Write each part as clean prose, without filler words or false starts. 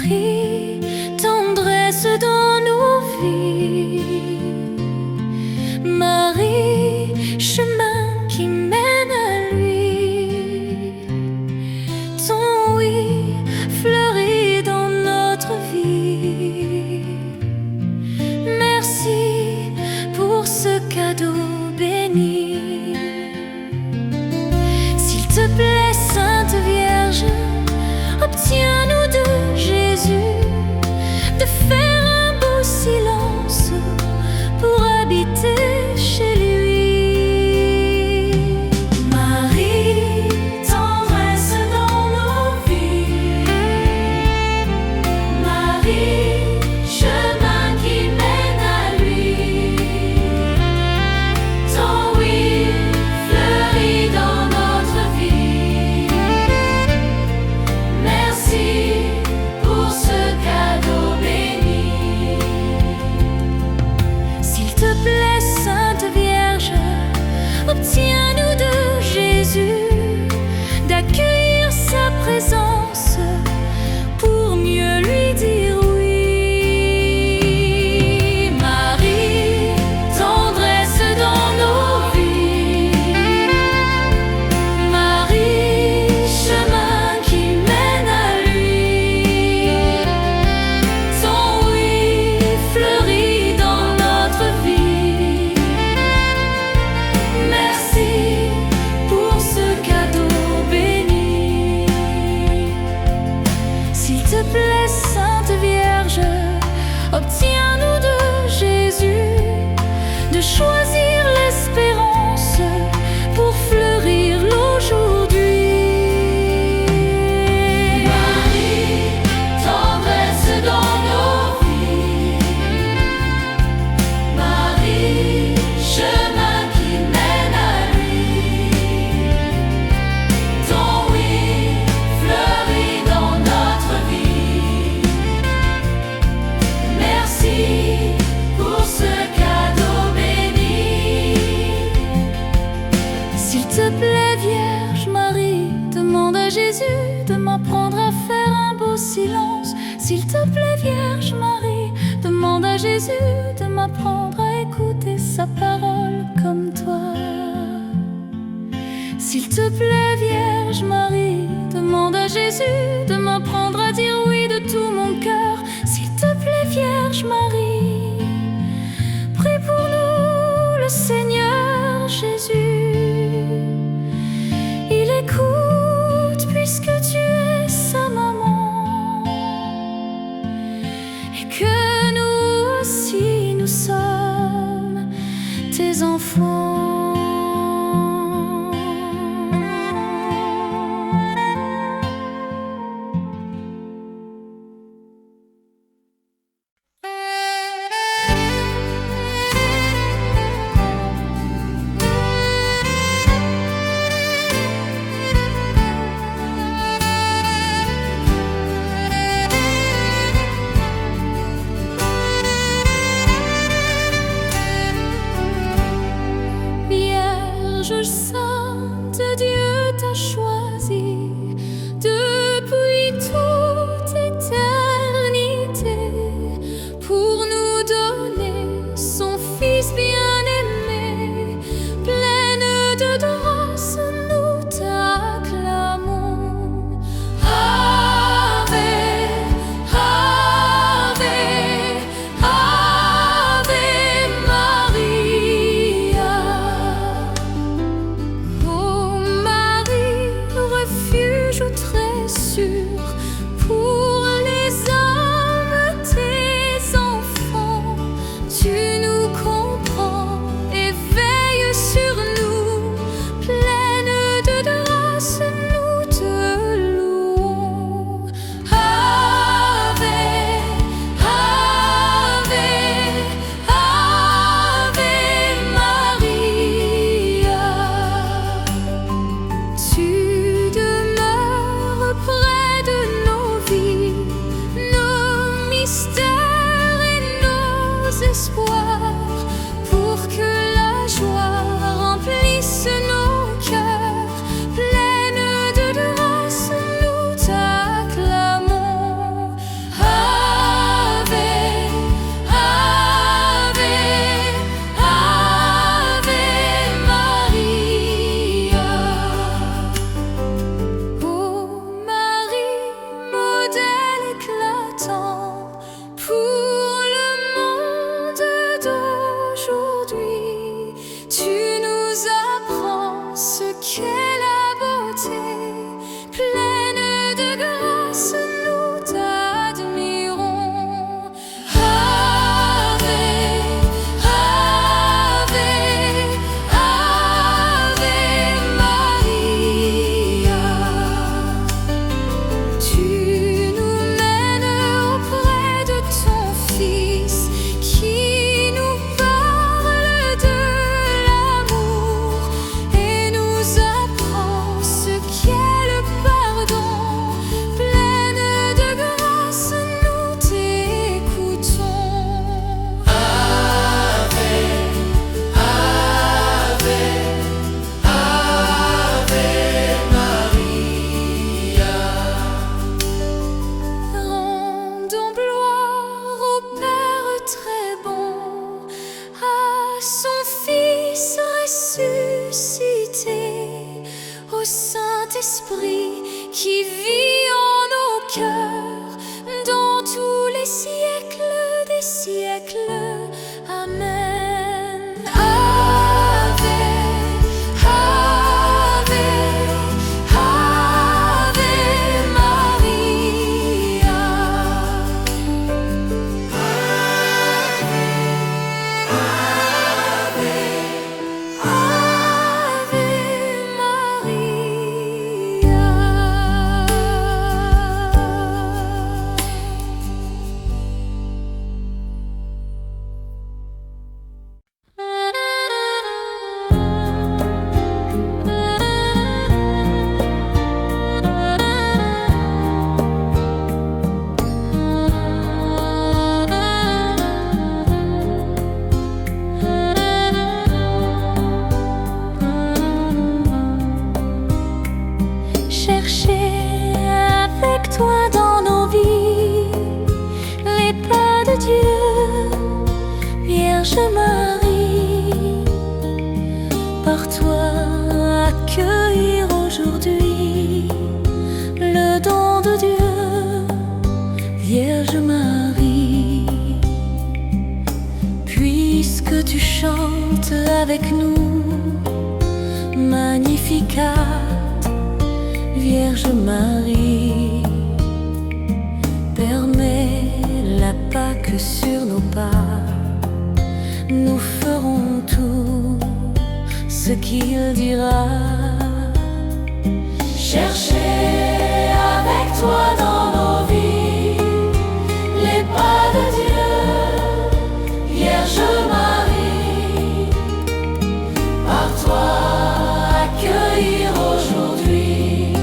Marie, tendresse dans nos vies. Marie, chemin qui mène à lui. Ton oui fleurit dans notre vie. Merci pour ce cadeau béni. S'il te plaît, Sainte Vierge, obtiens-nous de Jésus de faire un beau silence pour habiter chez lui. Marie, tendresse dans nos vies. Marie, chemin qui mène à lui. Ton oui fleurit dans notre vie. Merci pour ce cadeau béni. S'il te plaît, Sainte Vierge, obtiens-nous de Jésus d'accueillir sa présence pour mieux lui dire oui. Marie, tendresse dans nos vies. Marie, chemin qui mène à lui. Ton oui fleurit dans notre vie. Merci pour ce cadeau béni. S'il te plaît, Sainte Vierge, obtiens-nous de Jésus de choisir l'espérance pour fleurir l'aujourd'hui. Marie, tendresse dans nos vies. Marie, chemin qui mène à lui. Ton oui fleurit dans notre vie. Merci pour ce cadeau béni. S'il te plaît, Vierge Marie, demande à Jésus de m'apprendre à faire un beau silence. S'il te plaît, Vierge Marie, demande à Jésus de m'apprendre à écouter sa parole comme toi. S'il te plaît, Vierge Marie, demande à Jésus de m'apprendre à dire oui de tout mon cœur. S'il te plaît, Vierge Marie, prie pour nous, le Seigneur Jésus. Il écoute puisque tu es sa maman, et que nous aussi nous sommes tes enfants. cœur dans tous les siècles des siècles. Amen. Ave, Ave, Ave Maria. Ave, Ave chercher avec toi dans nos vies les pas de Dieu, Vierge Marie. Par toi accueillir aujourd'hui le don de Dieu, Vierge Marie. Puisque tu chantes avec nous Magnificat, Vierge Marie, permets la Pâque sur nos pas. Nous ferons tout ce qu'il dira. Chercher avec toi dans nos vies les pas de Dieu, Vierge Marie. Par toi accueillir aujourd'hui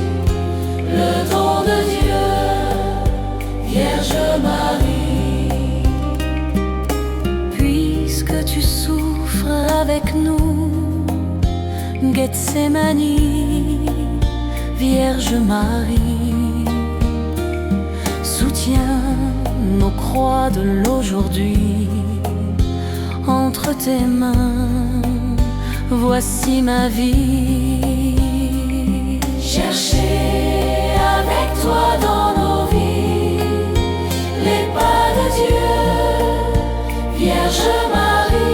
le don de Dieu, Vierge Marie. Puisque tu souffres avec nous Gethsémani, Vierge Marie, soutiens nos croix de l'aujourd'hui entre tes mains. Voici ma vie. Chercher avec toi dans nos vies les pas de Dieu, Vierge Marie.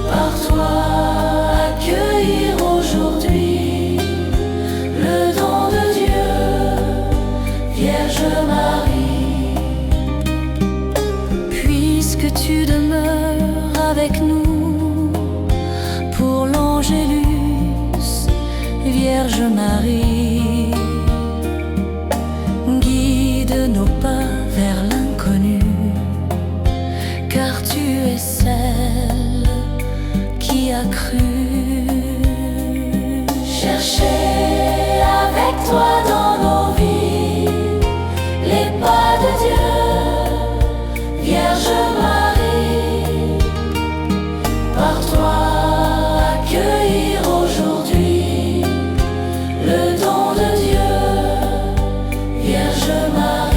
Par toi accueillir aujourd'hui le don de Dieu, Vierge Marie. Puisque tu demeures avec nous pour l'Angélus, Vierge Marie, guide nos pas vers l'inconnu, car tu es celle qui a cru. Chercher avec toi dans nos vies les pas de Dieu, Vierge Marie. Par toi accueillir aujourd'hui le don de Dieu, Vierge Marie.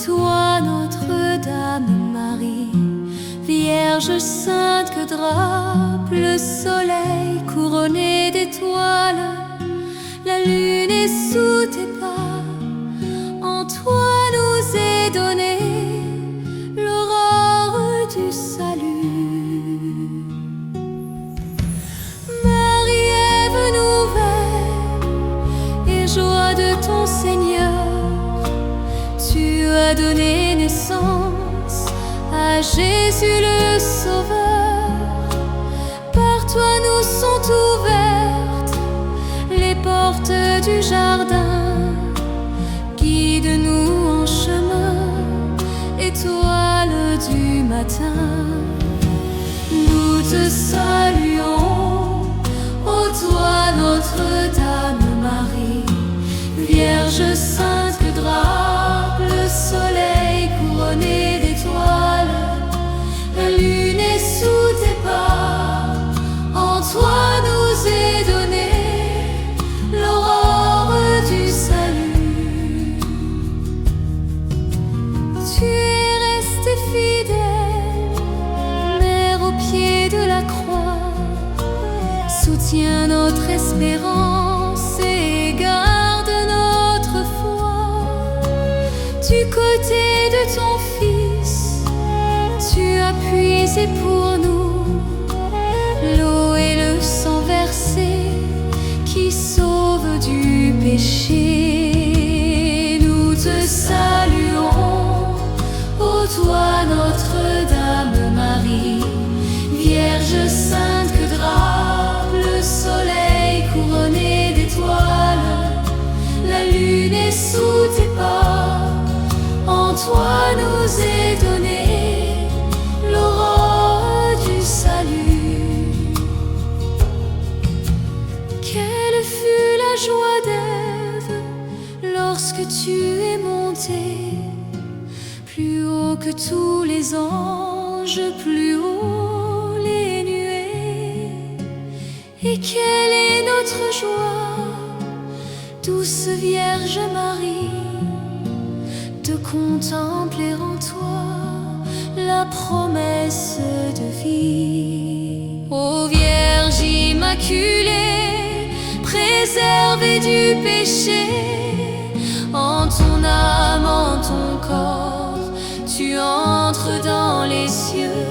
Toi, Notre-Dame Marie, Vierge sainte que drape le soleil couronné d'étoiles, la lune est sous tes pas. En toi nous est donnée l'aurore du salut. Marie, Ève nouvelle et joie de ton Seigneur, tu as donné naissance à Jésus le Sauveur. Par toi nous sont ouvertes les portes du jardin. Guide-nous en chemin, étoile du matin. Nous te saluons, ô toi Notre-Dame Marie, Vierge sainte que drape le soleil couronné d'étoiles. La lune est sous tes pas, en toi nous est donnée l'aurore du salut. Tu es restée fidèle, Mère au pied de la croix. Soutiens notre espérance et garde notre foi. Du côté de ton Fils, tu as puisé pour nous l'eau et le sang versé qui sauve du péché. Nous te saluons, ô toi Notre-Dame Marie, Vierge sainte que drape le soleil couronné d'étoiles. La lune est sous tes pas, en toi nous est donnée l'aurore du salut. Quelle fut la joie d'Ève lorsque tu es monté plus haut que tous les anges, plus haut les nuées. Et quelle est notre joie, douce Vierge Marie, de contempler en toi la promesse de vie. Ô Vierge immaculée, préservée du péché, en ton âme, en ton corps, tu entres dans les cieux,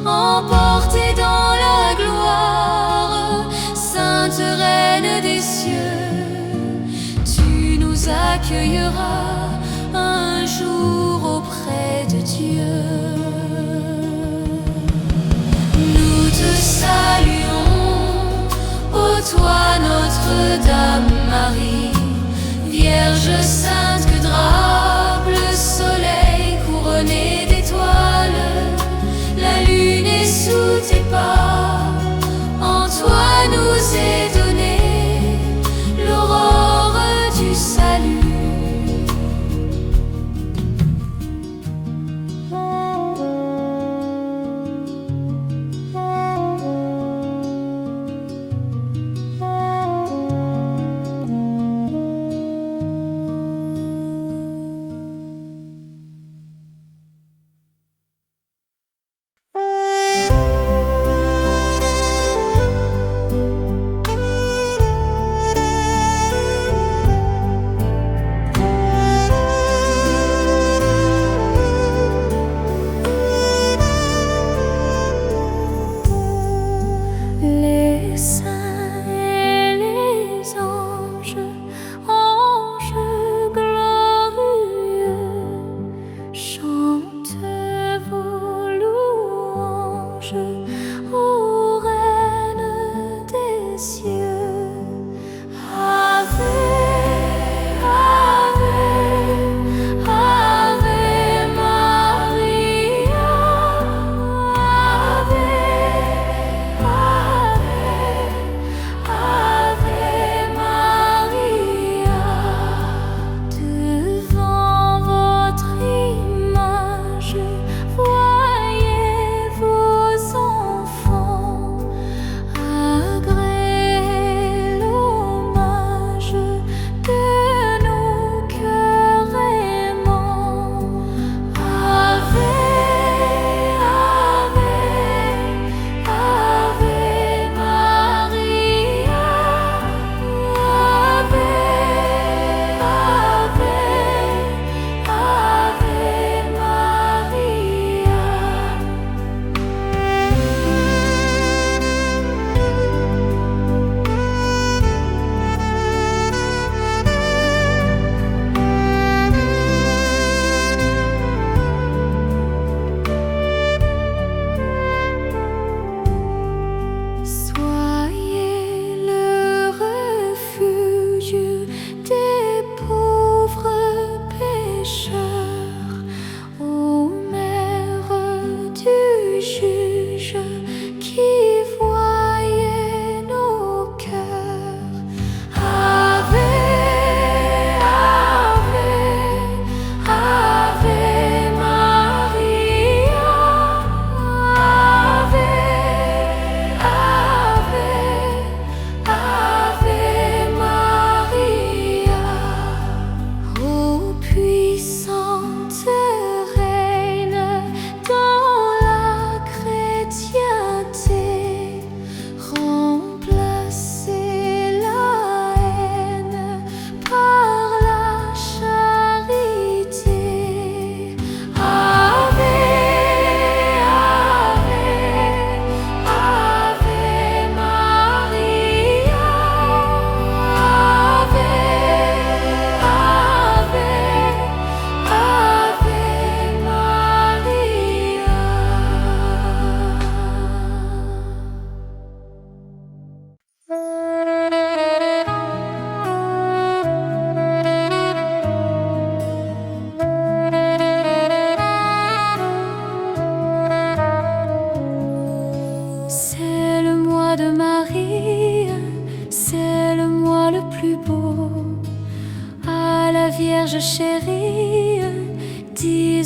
emportée dans la gloire, Sainte Reine des cieux. Tu nous accueilleras un jour auprès de Dieu. Nous te saluons, ô toi Notre-Dame Marie, Vierge sainte que drape le soleil couronné d'étoiles. La lune est sous tes pas, en toi nous est donnée l'aurore du salut.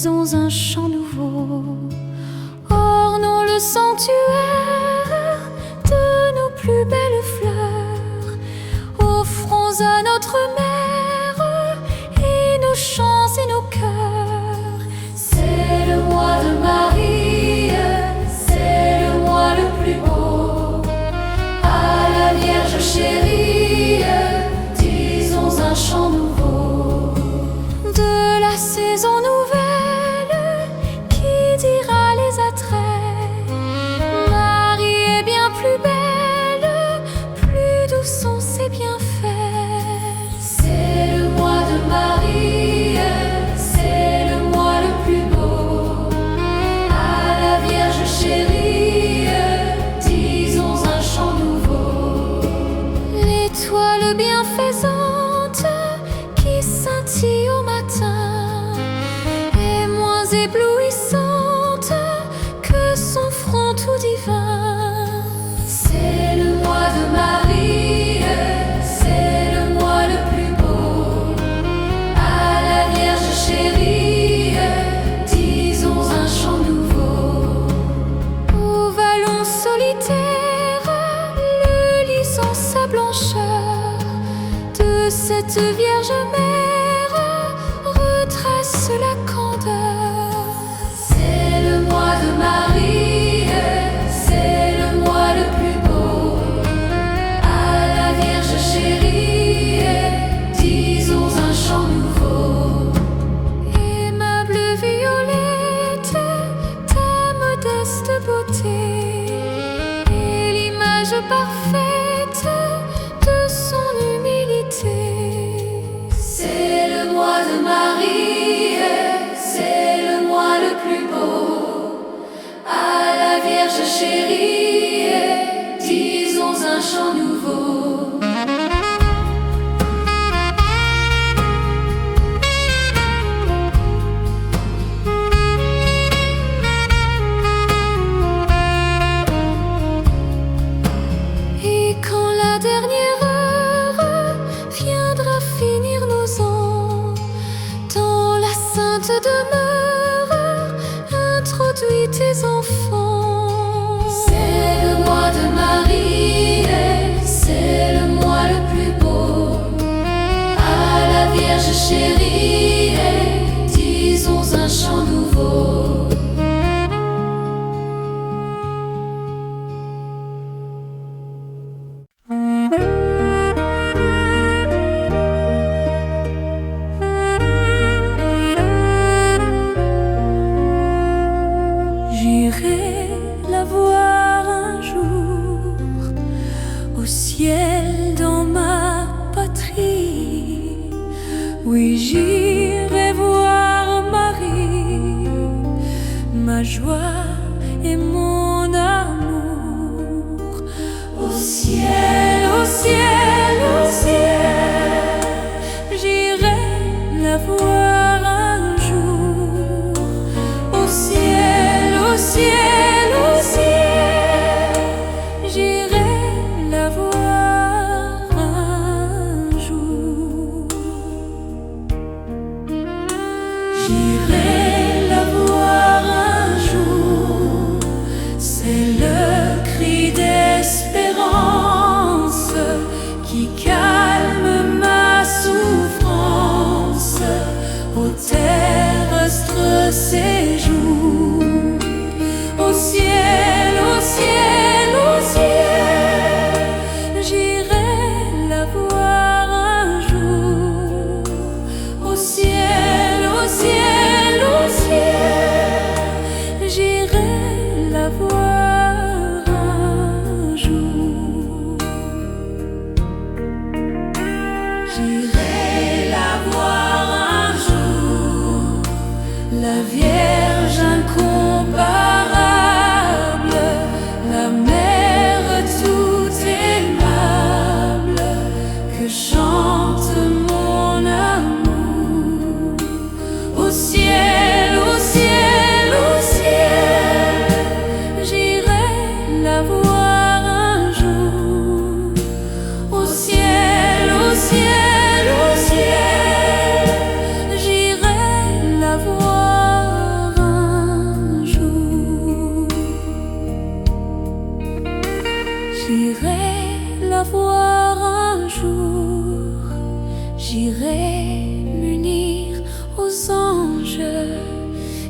disons un chant nouveau. Ornons le sanctuaire de nos plus belles fleurs. Offrons à notre mère et nos chants et nos cœurs. C'est le mois de Marie, c'est le mois le plus beau. À la Vierge chérie, disons un chant nouveau. De la saison nouvelle qui dira les attraits, Marie est bien plus belle, plus doux sont ses bienfaits. C'est le mois de Marie, c'est le mois le plus beau. À la Vierge chérie, disons un chant nouveau. L'étoile bienfaisante qui scintille au matin est moins éblouissante que son front tout divin. C'est le mois de Marie, c'est le mois le plus beau. À la Vierge chérie, disons un chant nouveau. Au vallon solitaire, le lys en sa blancheur de cette Vierge mère retrace la candeur. C'est le mois de Marie, c'est le mois le plus beau. À la Vierge chérie, disons un chant nouveau. Aimable violette, ta modeste beauté est l'image parfaite de son humilité. C'est le mois de Marie, c'est le mois le plus beau. À la Vierge chérie, disons un chant nouveau. Et quand la dernière heure viendra finir nos ans dans la sainte demeure, introduis tes enfants. C'est le mois de Marie, c'est le mois le plus beau. À la Vierge chérie, disons un chant nouveau. J'irai la voir un jour au ciel dans ma patrie. Oui, j'irai voir Marie, ma joie et mon amour. Au ciel, au ciel, au ciel, j'irai la voir un jour. Au ciel, au ciel, au ciel, j'irai la voir un jour. J'irai la voir un jour, c'est le cri d'espérance qui calme ma souffrance au terrestre séjour. Au ciel, au ciel, au ciel, j'irai la voir un jour. Au ciel, au ciel, au ciel, j'irai la voir un jour. J'irai la voir un jour, la Vierge incomparable, la mère tout aimable, que chante mon amour. Au ciel, au ciel, au ciel, j'irai la voir un jour. Au ciel, au ciel, au ciel, j'irai la voir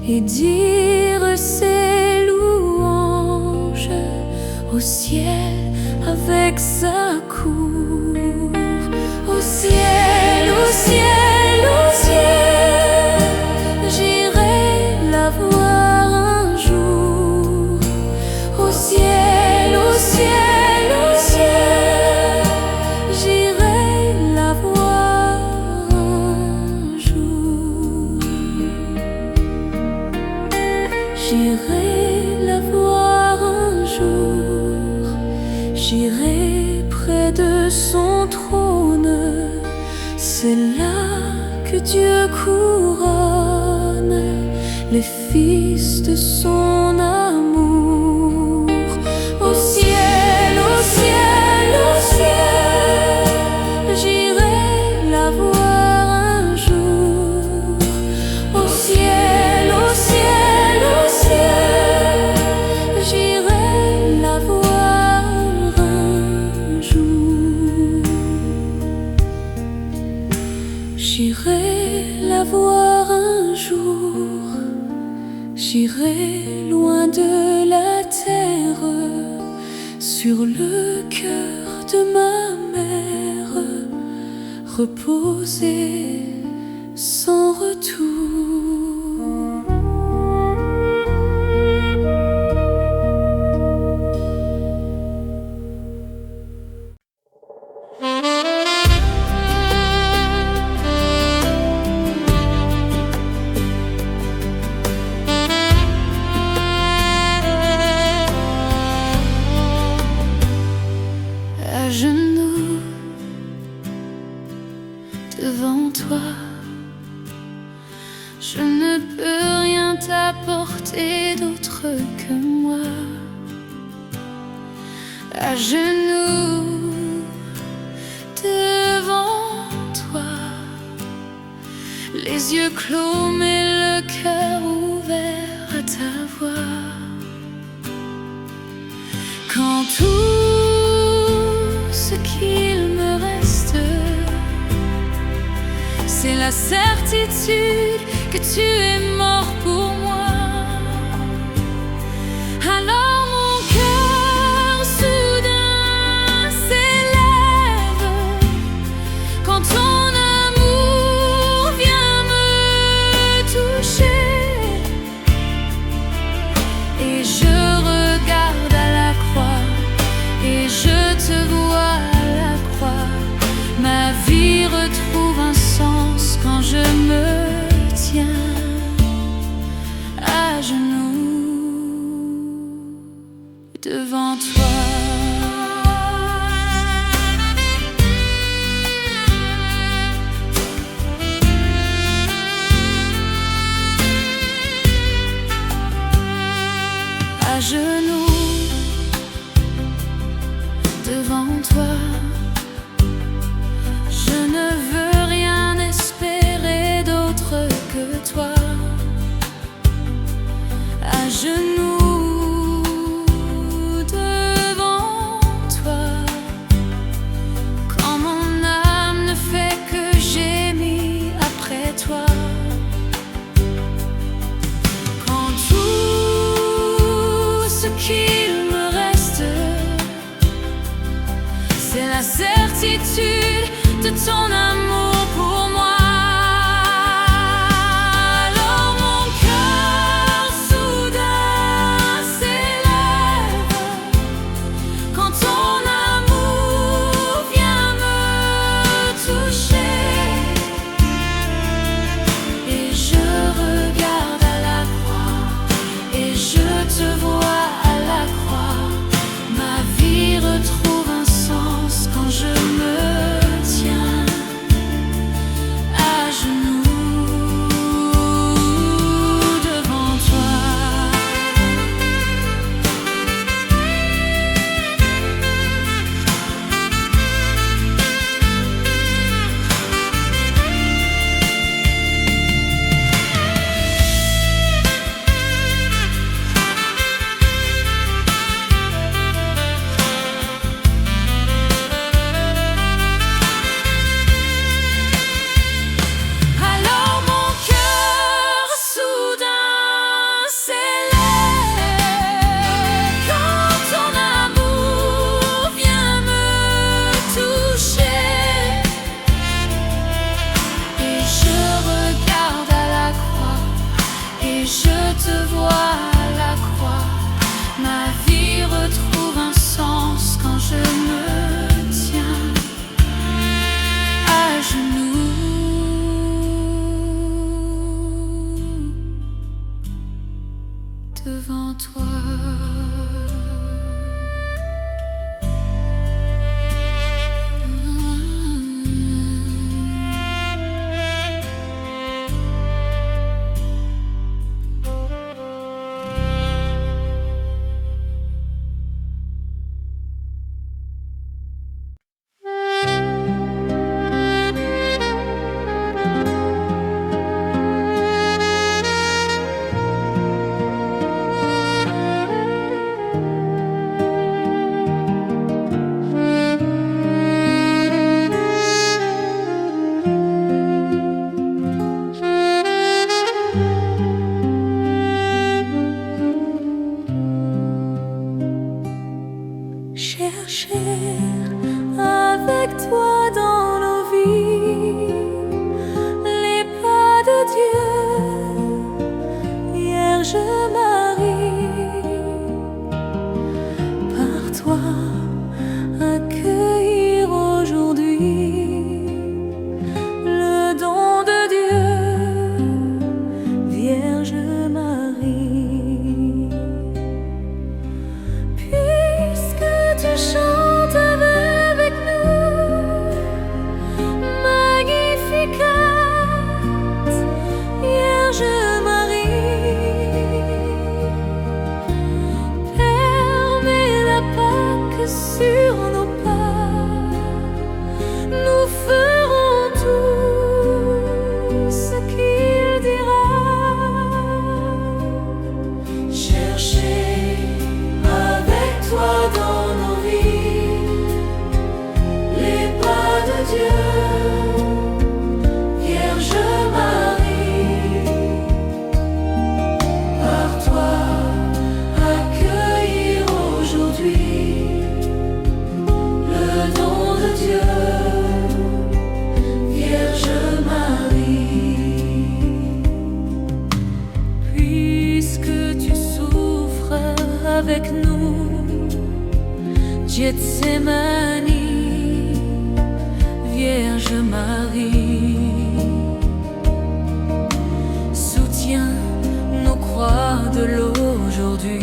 et dire ses louanges au ciel avec sa cour. Au ciel, au ciel, au ciel, j'irai la voir un jour. Au ciel, au ciel, au ciel, j'irai la voir un jour. J'irai la voir un jour, j'irai près de son trône. C'est là que Dieu couronne les fils de son amour. Au ciel, au ciel, au ciel, j'irai la voir un jour. Au ciel, au ciel, au ciel, j'irai la voir un jour. J'irai la voir un jour, j'irai loin de la terre, sur le cœur de ma mère, reposer sans retour. À genoux devant toi, je ne peux rien t'apporter d'autre que moi. À genoux devant toi, les yeux clos mais le cœur ouvert à ta voix. Quand tout ce qu'il me reste, c'est la certitude que tu es mort pour moi. Alors mon cœur soudain s'élève quand ton amour vient me toucher, et je regarde à la croix et je te vois à la croix. Ma vie retrouve un sens quand je me tiens à genoux devant toi. À genoux devant toi, je ne veux rien espérer d'autre que toi. À genoux devant toi, quand mon âme ne fait que gémir après toi. Quand tout ce qu'il me reste, c'est la certitude de ton amour pour moi. Alors mon cœur soudain s'élève quand ton amour vient me toucher, et je regarde à la croix et je te vois à la croix. Ma vie retrouve un sens quand je me tiens devant toi. Chercher avec toi dans nos vies les pas de Dieu, Vierge Marie, par toi accueillir aujourd'hui le don de Dieu, Vierge Marie. Tu chantes avec nous, Magnificat, Vierge Marie. Permets la Pâque sur nos pas, nous ferons tout ce qu'il dira. Cherchez avec toi dans Dieu, Vierge Marie, par toi accueillir aujourd'hui le don de Dieu, Vierge Marie. Puisque tu souffres avec nous, Gethsémani, Vierge Marie, soutiens nos croix de l'aujourd'hui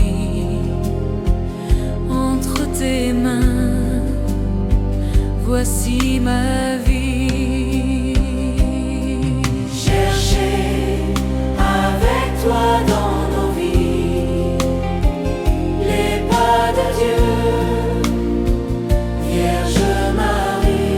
entre tes mains. Voici ma vie. Cherchez avec toi dans nos vies les pas de Dieu, Vierge Marie.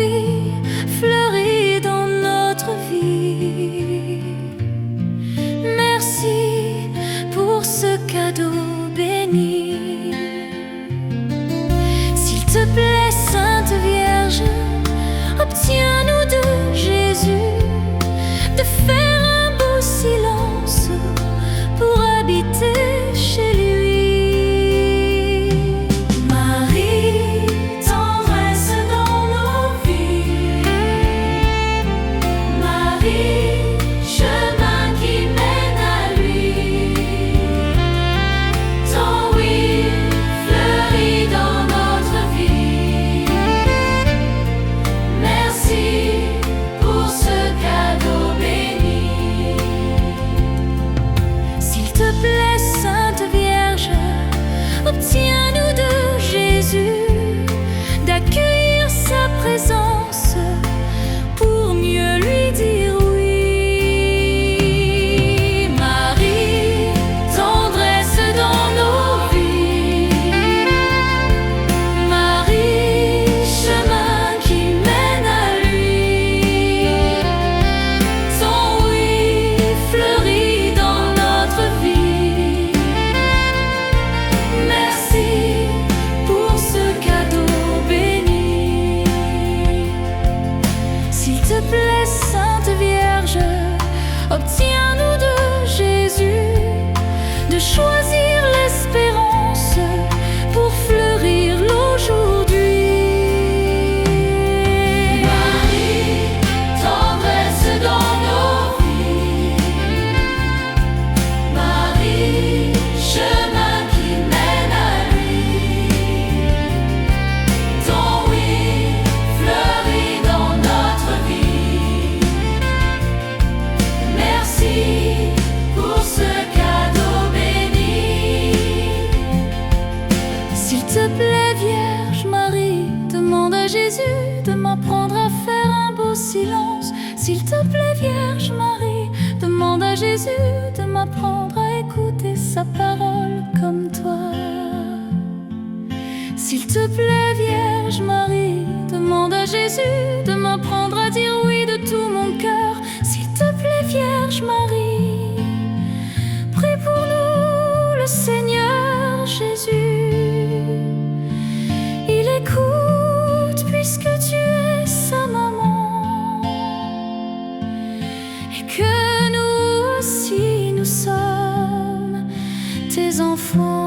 oui, fleurit dans notre vie. Merci pour ce cadeau béni. S'il te plaît, Sainte Vierge, obtiens-nous de Jésus de faire un beau silence pour habiter chez lui. Marie, tendresse dans nos vies. Marie, chemin qui mène à lui. Ton oui fleurit dans notre vie. Merci pour ce cadeau béni. S'il te plaît, Sainte Vierge, obtiens-nous de Jésus d'accueillir sa présence pour mieux lui dire oui. Marie, tendresse dans nos vies. Marie, chemin qui mène à lui. Ton oui fleurit dans notre vie. Merci pour ce cadeau béni. S'il te plaît, Sainte Vierge, obtiens-nous de Jésus de choisir l'espérance pour fleurir l'aujourd'hui. Marie, tendresse dans nos vies. Marie, chemin qui mène à lui. Ton oui fleurit dans notre vie. Merci pour ce cadeau béni. S'il te plaît, Vierge Marie, demande à Jésus de m'apprendre à faire un beau silence. S'il te plaît, Vierge Marie, demande à Jésus de m'apprendre à écouter sa parole comme toi. S'il te plaît, Vierge Marie, demande à Jésus de m'apprendre à dire oui de tout mon cœur. S'il te plaît, Vierge Marie, prie pour nous, le Seigneur Jésus. Il écoute puisque tu es sa maman et que nous aussi nous sommes tes enfants.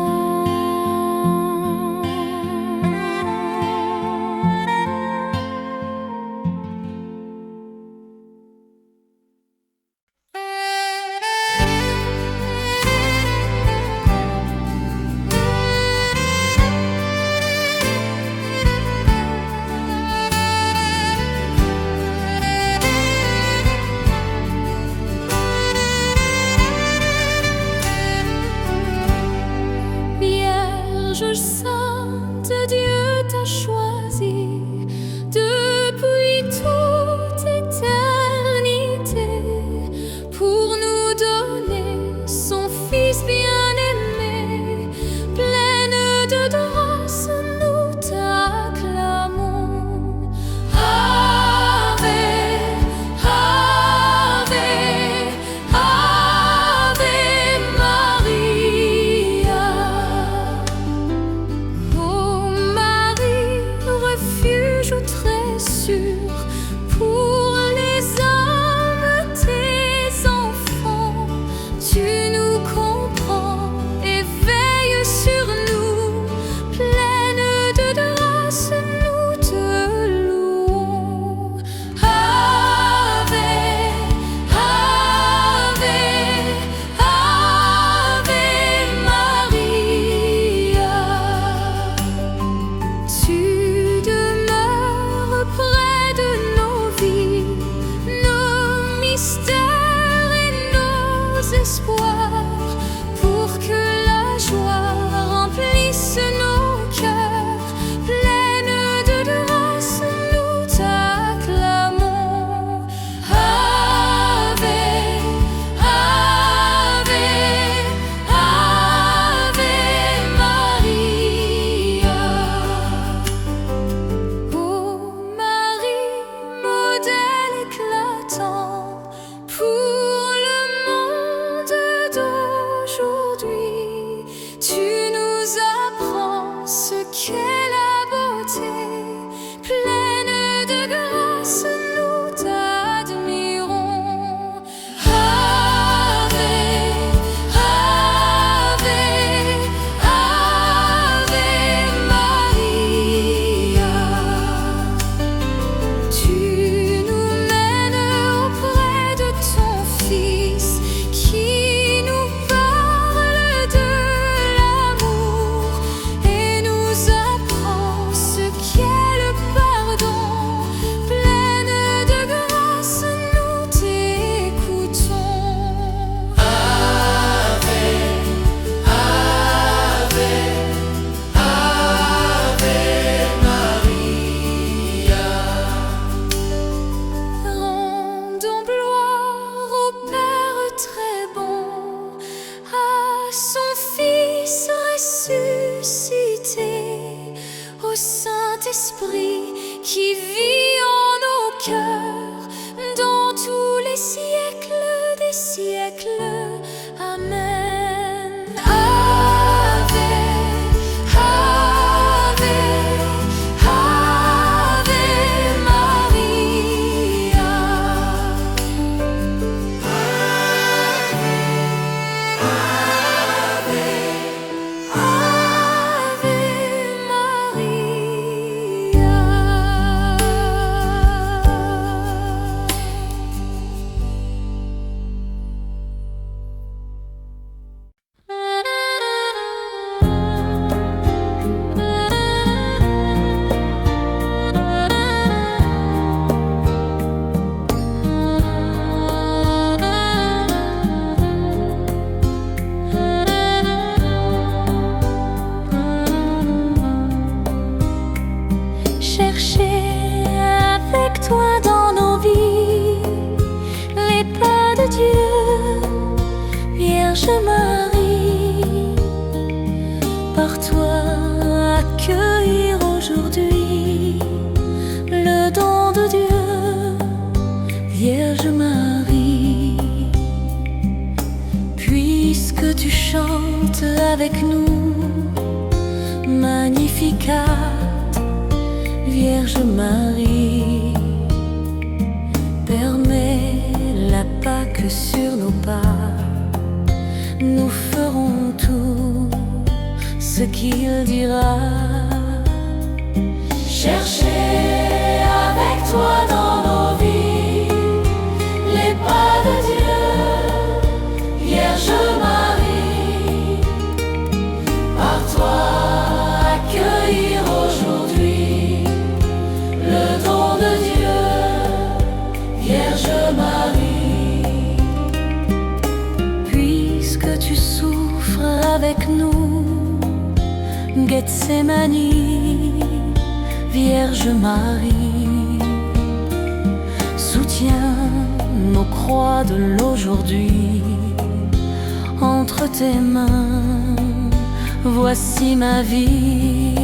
cœur dans tous les siècles des siècles. Amen. Ave, Ave, Ave Maria. Ave Chercher avec toi dans nos vies les pas de Dieu, Vierge Marie. Par toi accueillir aujourd'hui le don de Dieu, Vierge Marie. Puisque tu chantes avec nous Magnificat, Vierge Marie, permets la Pâque sur nos pas. Nous ferons tout ce qu'il dira. Chercher avec toi dans nos vies les pas de Dieu, Vierge Marie. Par toi accueillir aujourd'hui le don de Dieu, Vierge Marie. Puisque tu souffres avec nous Gethsémani, Vierge Marie, soutiens nos croix de l'aujourd'hui entre tes mains. Voici ma vie.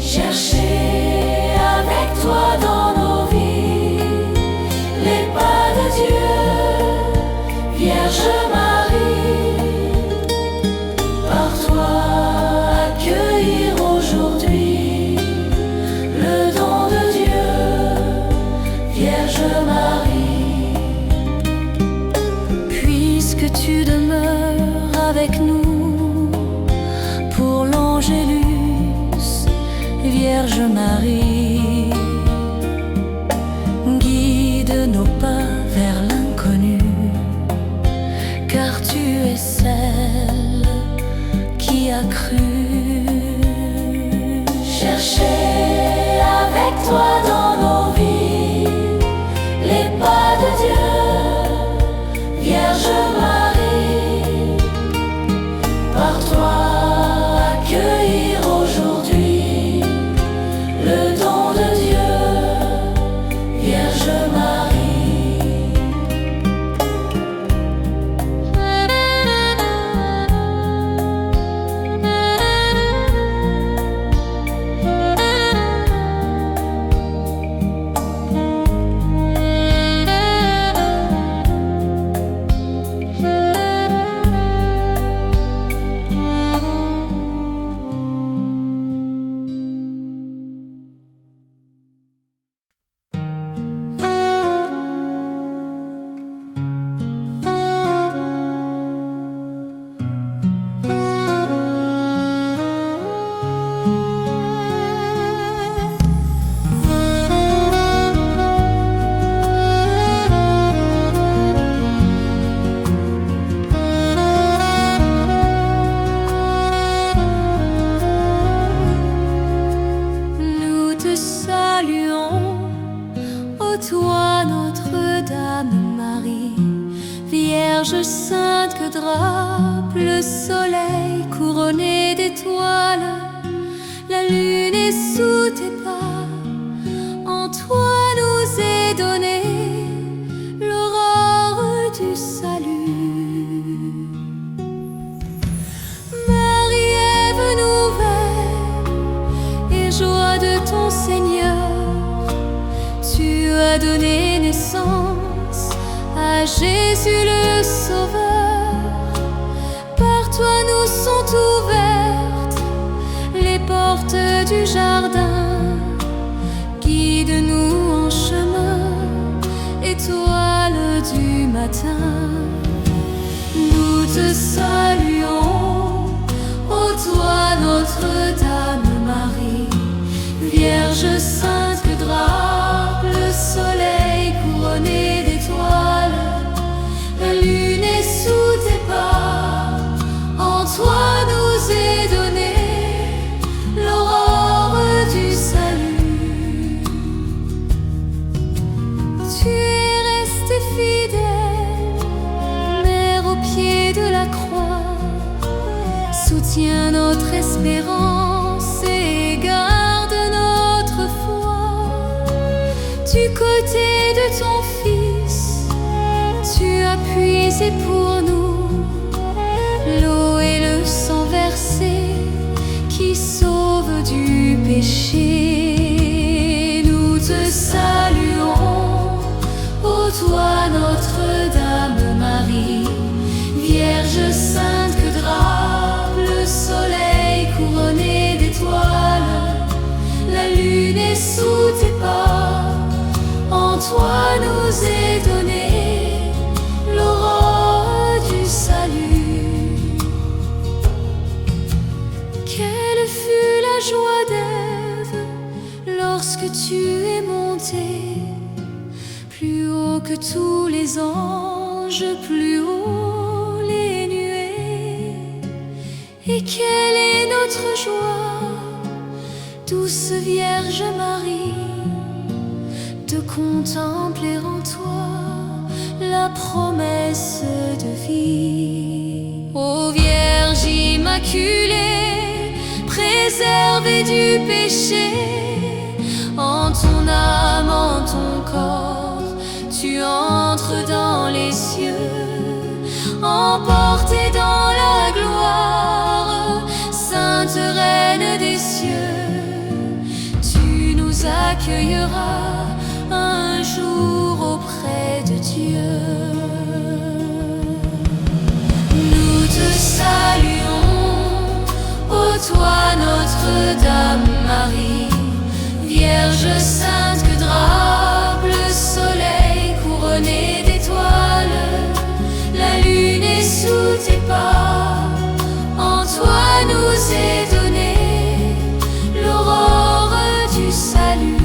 Chercher avec toi dans nos vies les pas de Dieu, Vierge Marie. Par toi accueillir aujourd'hui le don de Dieu, Vierge Marie. Puisque tu demeures avec nous pour l'Angélus, Vierge Marie, guide nos pas vers l'inconnu, car tu es celle qui a cru. Chercher avec toi dans nos vies les pas de Dieu, Vierge Marie. Par toi accueillir aujourd'hui le don de Dieu, Vierge Marie. Vierge sainte que drape le soleil couronné d'étoiles, la lune est sous tes pas, en toi nous est donnée l'aurore du salut. Marie, Ève nouvelle et joie de ton Seigneur, tu as donné naissance à Jésus le Sauveur. Par toi nous sont ouvertes les portes du jardin. Guide-nous en chemin, étoile du matin. Nous te saluons, ô toi Notre-Dame Marie, Vierge sainte que drape le soleil couronné d'étoiles. La lune est sous tes pas, en toi nous est donnée l'aurore du salut. Tu es restée fidèle, Mère au pied de la croix, soutiens notre espérance et garde notre foi. Du côté de ton Fils, tu as puisé pour nous l'eau et le sang versé qui sauve du péché. Nous te saluons, ô toi Notre-Dame Marie, Vierge sainte que drape le soleil couronné d'étoiles. La lune est sous tes pas, en toi nous est donnée l'aurore du salut. Quelle fut la joie d'Ève lorsque tu es monté plus haut que tous les anges, plus haut les nuées. Et quelle est notre joie, douce Vierge Marie, de contempler en toi la promesse de vie. Ô Vierge immaculée, préservée du péché, en ton âme, en ton corps, tu entres dans les cieux, emportée dans la gloire, Sainte Reine des cieux. Tu nous accueilleras un jour auprès de Dieu. Nous te saluons, ô toi Notre-Dame Marie, Vierge sainte que drape le soleil couronné d'étoiles. La lune est sous tes pas, en toi nous est donnée l'aurore du salut.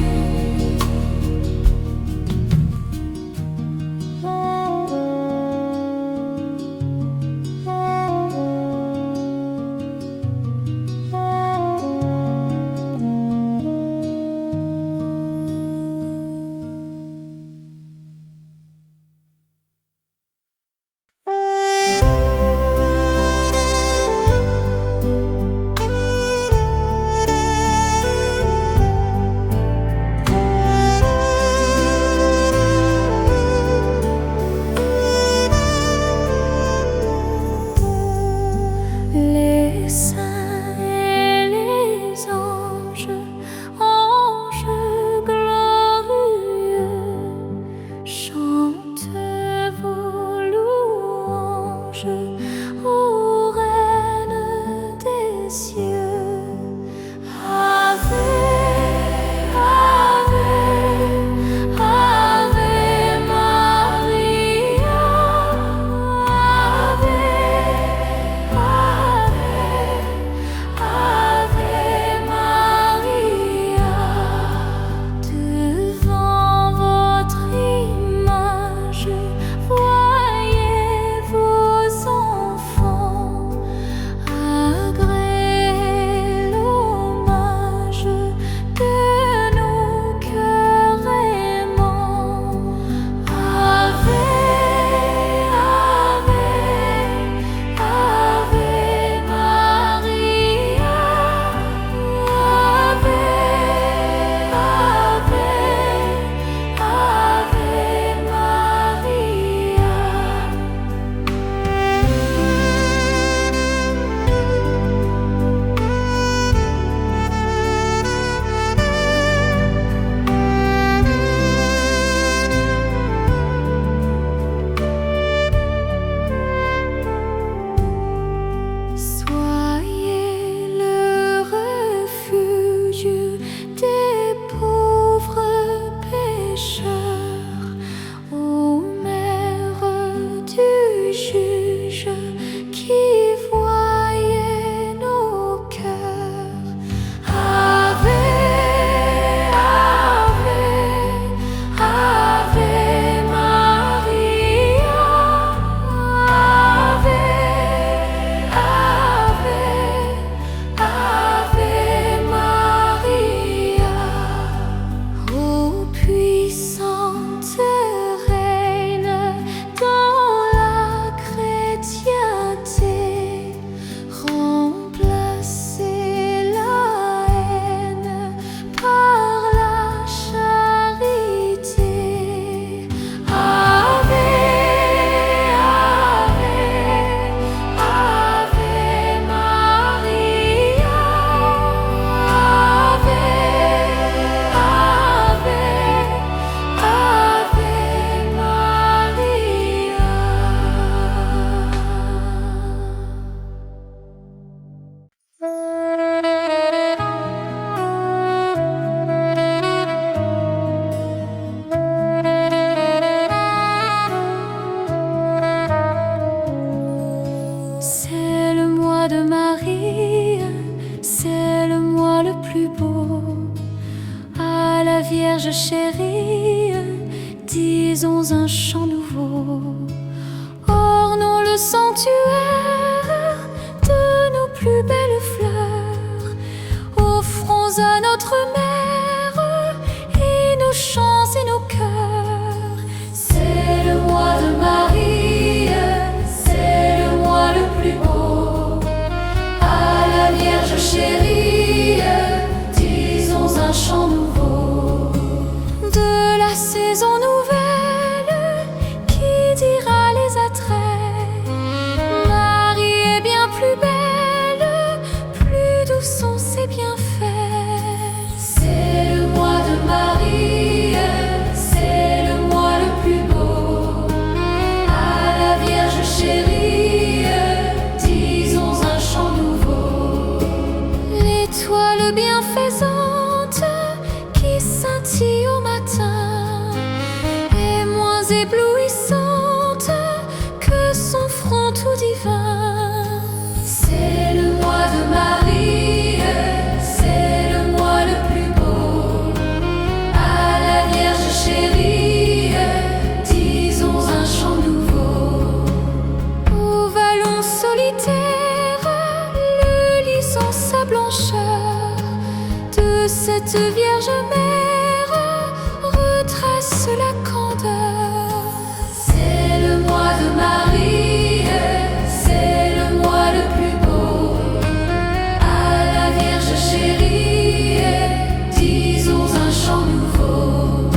Marie, disons un chant nouveau. Ornons le sanctuaire de nos plus belles fleurs. Offrons à notre mère et nos chants et nos cœurs. C'est le mois de Marie, c'est le mois le plus beau. À la Vierge chérie, disons un chant nouveau. De la saison nouvelle, qui dira les attraits? Marie est bien plus belle, plus doux sont ses bienfaits. C'est le mois de Marie, c'est le mois le plus beau. À la Vierge chérie, disons un chant nouveau. L'étoile bienfaisante qui scintille au matin est moins éblouissante que son front tout divin. C'est le mois de Marie, c'est le mois le plus beau. À la Vierge chérie, disons un chant nouveau. Au vallon solitaire, le lisant sa blancheur, de cette Vierge mère retrace la candeur. C'est le mois de Marie, c'est le mois le plus beau. À la Vierge chérie, disons un chant nouveau.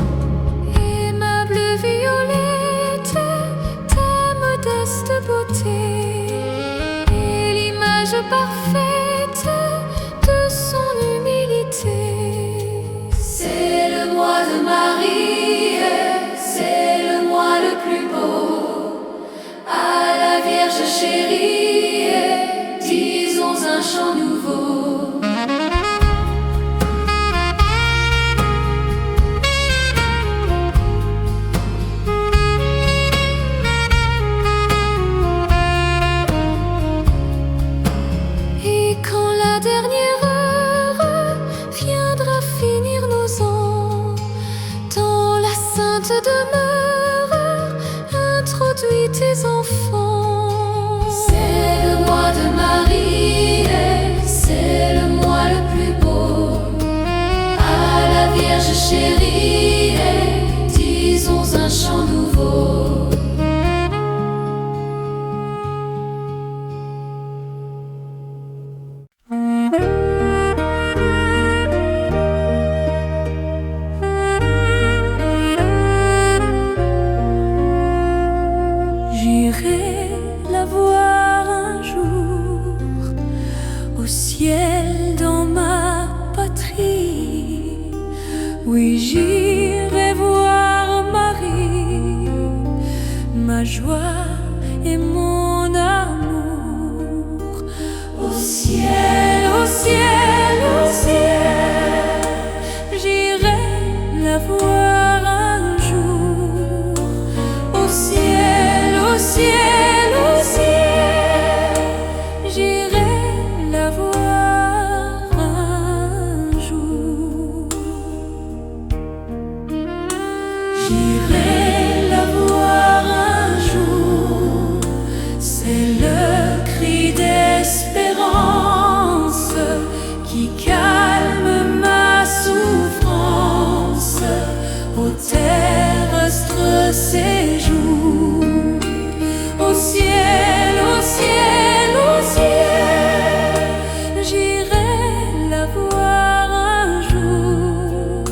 Aimable violette, ta modeste beauté est l'image parfaite de son humilité. C'est le mois de Marie, c'est le mois le plus beau. À la Vierge chérie, disons un chant nouveau. Et quand la dernière heure viendra finir nos ans, dans la sainte demeure, introduis tes enfants. C'est le mois de Marie, c'est le mois le plus beau. À la Vierge chérie, disons un chant nouveau. J'irai la voir un jour au ciel dans ma patrie. Oui, j'irai voir Marie, ma joie et mon amour. Au ciel, au ciel, au ciel, j'irai la voir un jour. Au ciel, au ciel, au ciel, j'irai la voir un jour. J'irai la voir un jour, c'est le cri d'espérance qui calme ma souffrance au terrestre séjour. Au ciel, au ciel, au ciel, j'irai la voir un jour.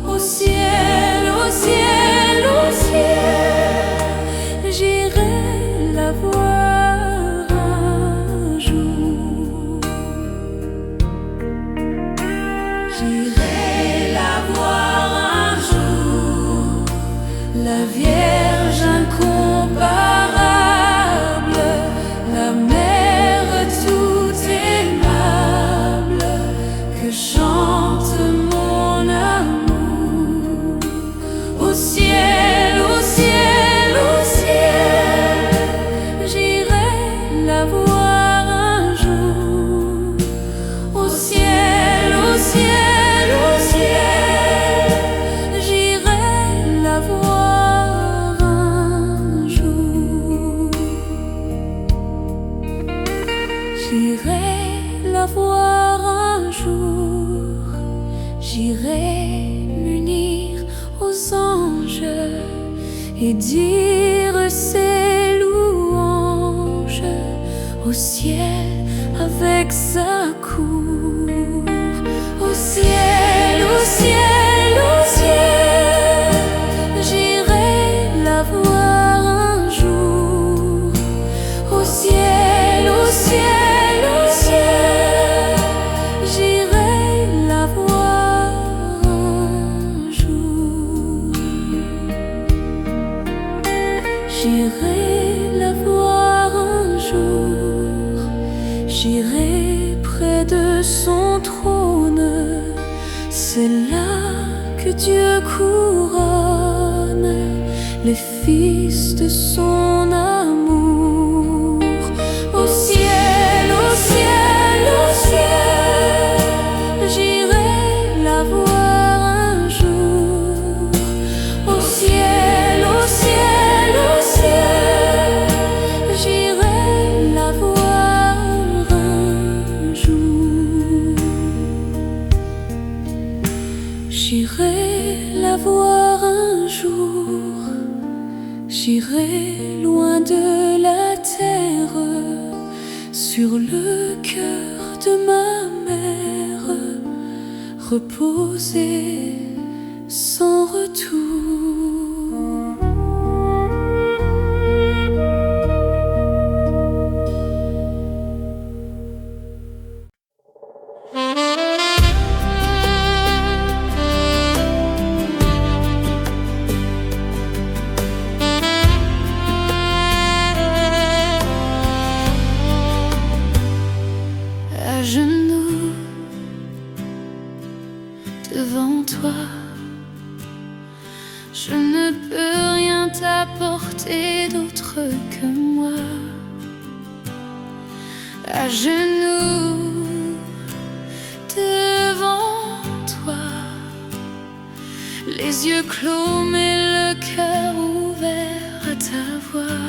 Au ciel, au ciel, au ciel, j'irai la voir un jour. J'irai la voir un jour, la Vierge anges et dire ses louanges au ciel avec sa cour. Au ciel, au ciel, au ciel, j'irai la voir un jour. Au ciel, au ciel, au ciel, j'irai la voir un jour. J'irai la voir un jour. J'irai près de son trône. C'est là que Dieu couronne les fils de son amour. Au ciel, au ciel, au ciel, j'irai la voir un jour. Au ciel, au ciel, au ciel, j'irai la voir un jour. J'irai la voir un jour. J'irai loin de la terre, sur le cœur de ma mère, reposer sans retour. À genoux devant toi, je ne peux rien t'apporter d'autre que moi. À genoux devant toi, les yeux clos mais le cœur ouvert à ta voix.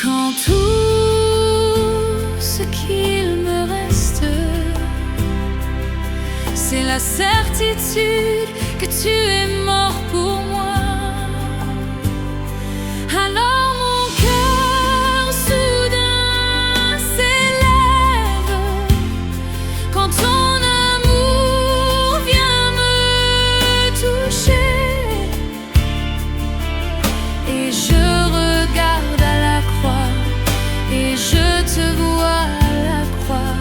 Quand tout ce qu'il me reste, c'est la certitude que tu es mort pour moi. Alors mon cœur soudain s'élève quand ton amour vient me toucher. Et je regarde à la croix et je te vois à la croix.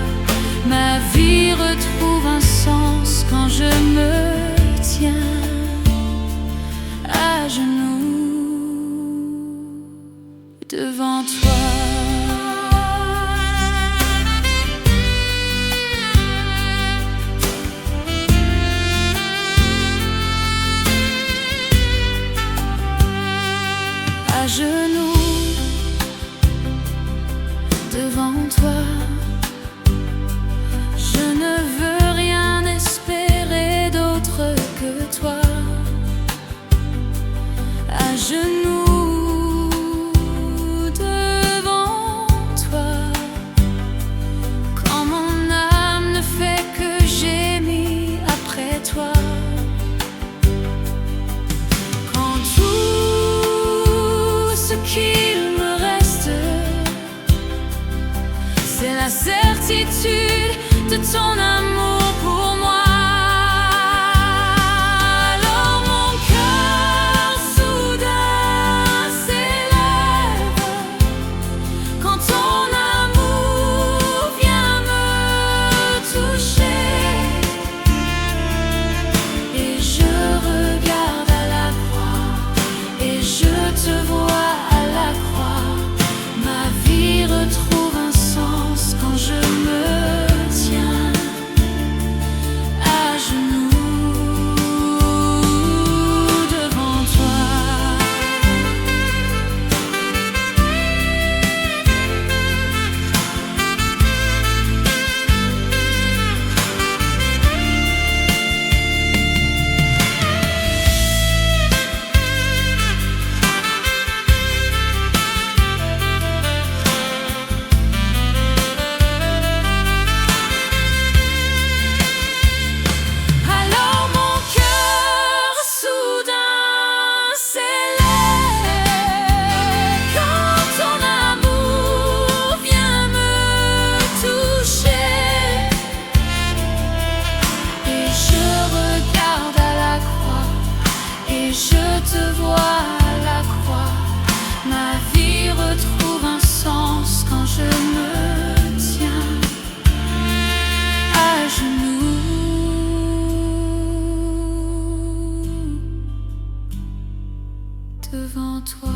Ma vie retrouve un sens quand je me tiens à genoux devant toi. À genoux devant toi, je ne veux rien espérer d'autre que toi. À genoux devant toi, quand mon âme ne fait que gémir après toi. Quand tout ce qu'il me reste, c'est la certitude de ton amour pour moi. Alors mon cœur soudain devant toi.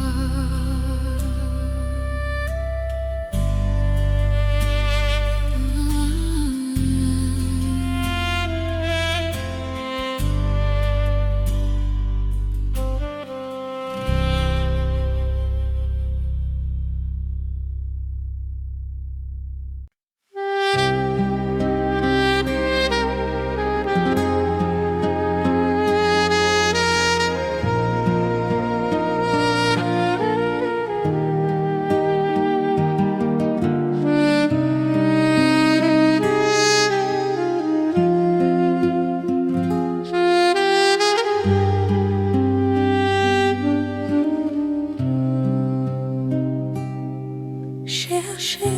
Chercher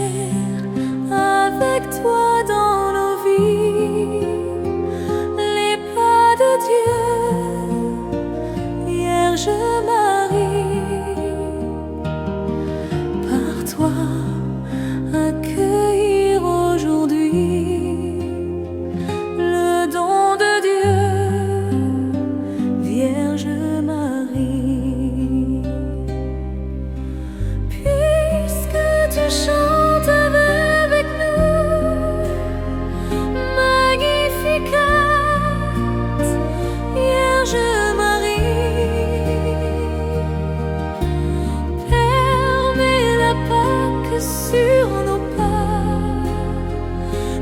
avec toi dans nos vies les pas de Dieu, Vierge Marie, par toi accueillir aujourd'hui le don de Dieu, Vierge Marie. Tu chantes avec nous, Magnificat, Vierge Marie. Permets la Pâque sur nos pas,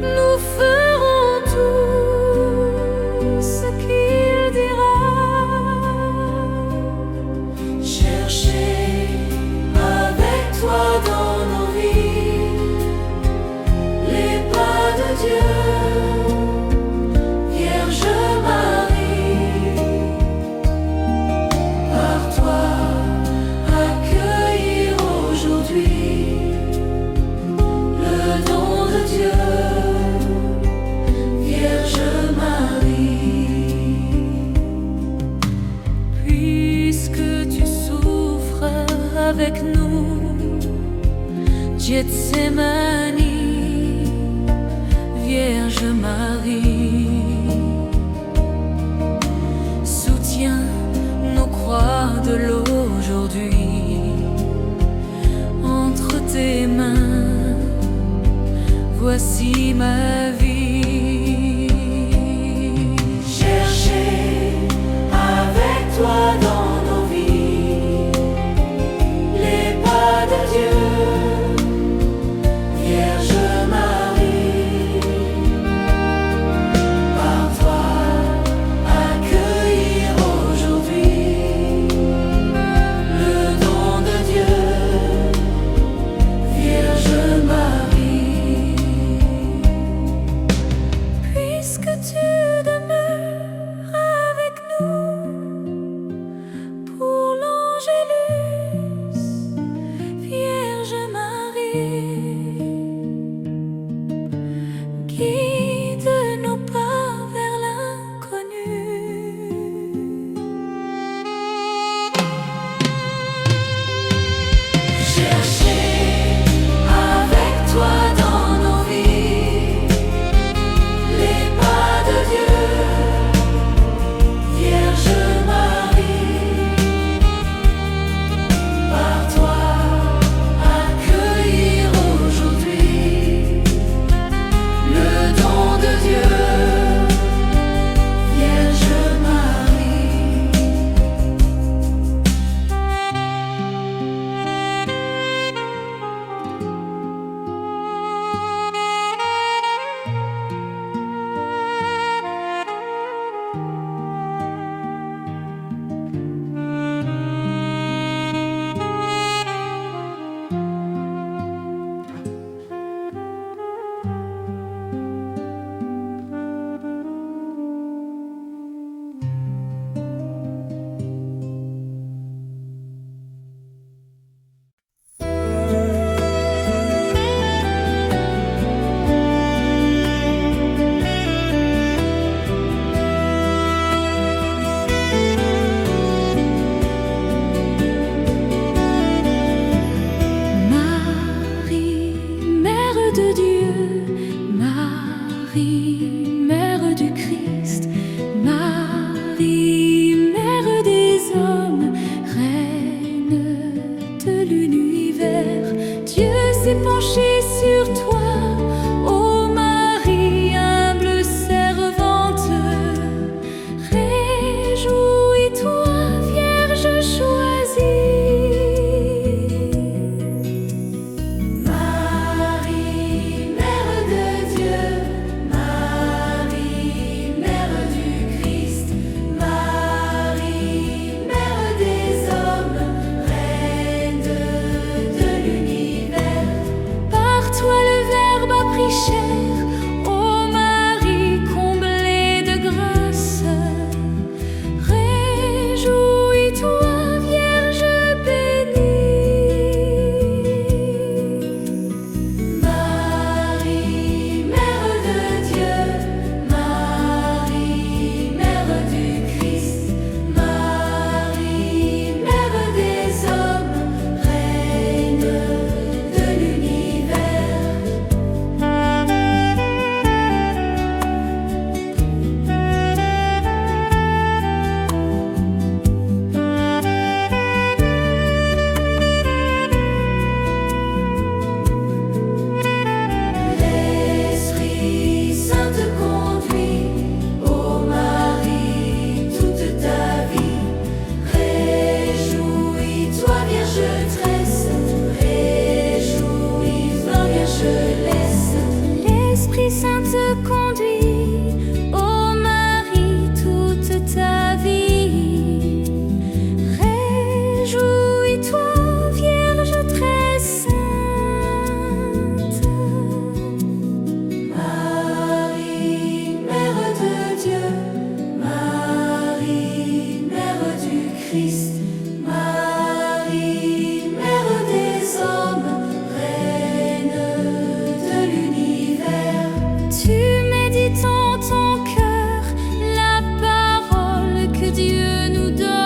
nous ferons tout ce qu'il dira. Cherchez avec toi dans Dieu, Vierge Marie, par toi accueillir aujourd'hui le don de Dieu, Vierge Marie. Puisque tu souffres avec nous, Gethsémani, Vierge Marie, soutiens nos croix de l'aujourd'hui. Entre tes mains, voici ma vie. Cherchez avec toi dans nos vies les pas de Dieu, Vierge Marie. Dieu nous donne.